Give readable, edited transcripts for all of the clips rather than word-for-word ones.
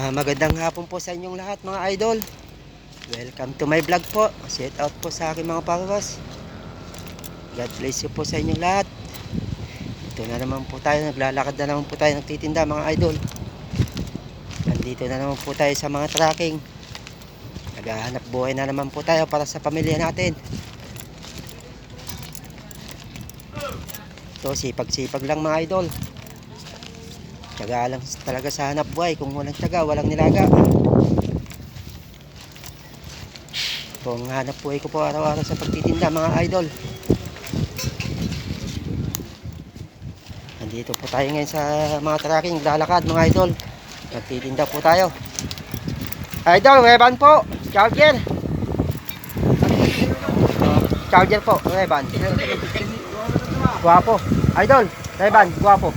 Magandang hapon po sa inyong lahat mga idol. Welcome to my vlog po. Shout out po sa aking mga followers. God bless you po sa inyong lahat. Ito na naman po tayo, naglalakad na naman po tayo, nagtitinda mga idol. Nandito na naman po tayo sa mga tracking. Naghahanap buhay na naman po tayo para sa pamilya natin. Ito, sipag-sipag lang mga idol. Tiyaga lang talaga sa hanap buhay. Kung walang tiyaga, walang nilaga. Ito ang hanap buhay ko po araw-araw sa pagtitinda mga idol. Nandito po tayo ngayon sa mga tracking, lalakad mga idol. Nagtitinda po tayo. Idol, Reban po. Charger. Charger po, Reban. Guwapo. Idol, Reban, guwapo.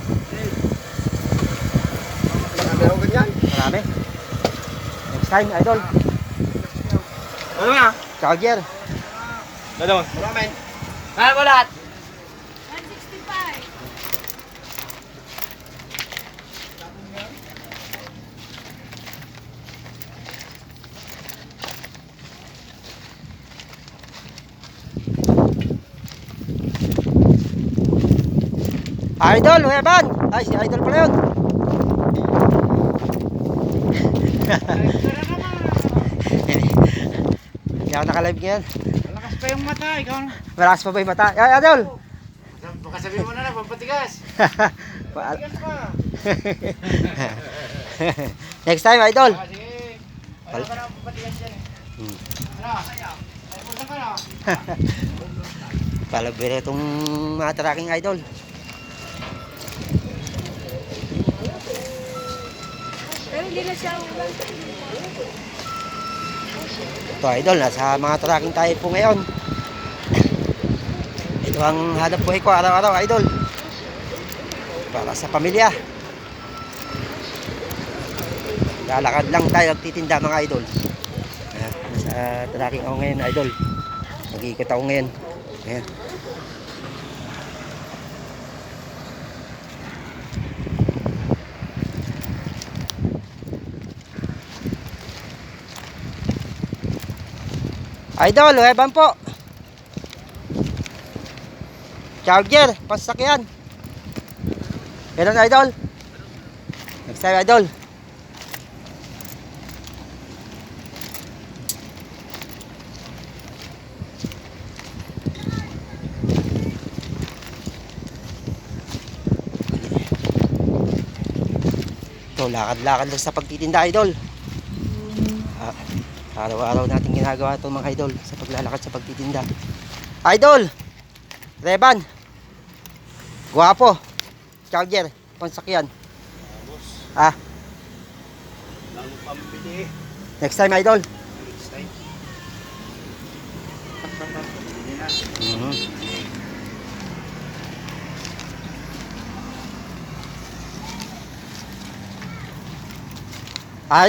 Marami. Next time, idol. Ano nga? Charger. Dadon. Marami. Kaya ko lahat. 165. Idol, Reban. Ay, si idol pala yun. Hindi ako nakalive ngayon. Malakas pa yung mata, ikaw na. Malakas pa ba yung mata? Ay, idol. Baka sabihin mo na pampatigas. Patigas pa. Next time, idol. Sige. Wala pa na pampatigas yan eh. Ano? Ay, pusa ka na. Palabira itong mga tracking idol. Pero hindi na siya ulan. Ito idol, nasa mga tracking tayo po ngayon. Ito ang hanap buhay ko araw-araw idol. Para sa pamilya. Lalakad lang tayo, nagtitinda mga idol. Nasa tracking ako ngayon idol. Nag-iikot ako ngayon. Ayan. Idol, Reban po. Charger, pasakyan. Meron idol. Next time idol. Ito, lakad-lakad lang sa pagtitinda idol. Araw-araw natin ginagawa ito mga idol sa paglalakad sa pagtitinda. Idol, Reban, guwapo, Charger, pansakyan. Ah, Lang pambili. next time idol. Next time.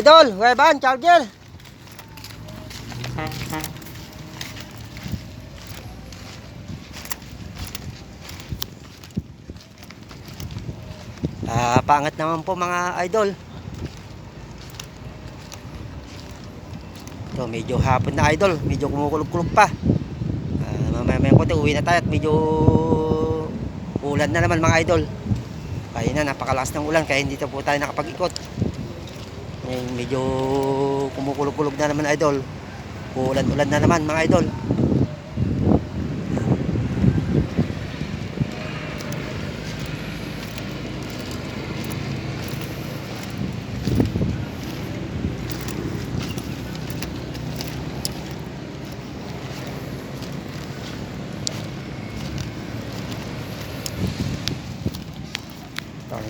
Idol, Reban, Charger. Pangat naman po mga idol. Ito, medyo hapon na idol. Medyo kumukulog-kulog pa. Mamaya konti uwi na tayo at medyo ulan na naman mga idol. Kaya na, napakalakas ng ulan kaya hindi po tayo nakapag-ikot. Medyo kumukulog-kulog na naman idol. Ulan-ulan na naman mga idol.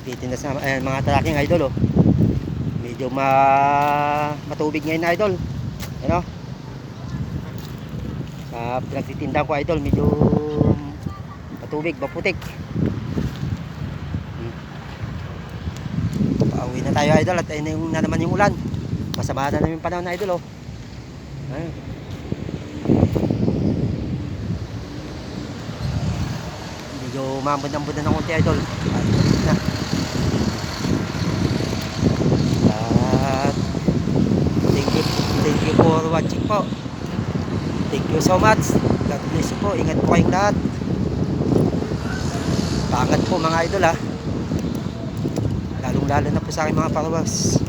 Nagtitinda sa mga tracking idol oh. Medyo matubig ngayon idol. Ano? Pinagtitinda ko idol, medyo matubig, maputik. Pauwi na tayo idol at ayun na naman yung ulan. Masama na naman yung panahon na idol oh. Medyo umambod-ambod na ng konti idol. At balik na. At thank you for watching po. Thank you so much. God bless you po. Ingat po kayong lahat. Pangat po mga idol ha. Lalong lalo na po sa aking mga followers.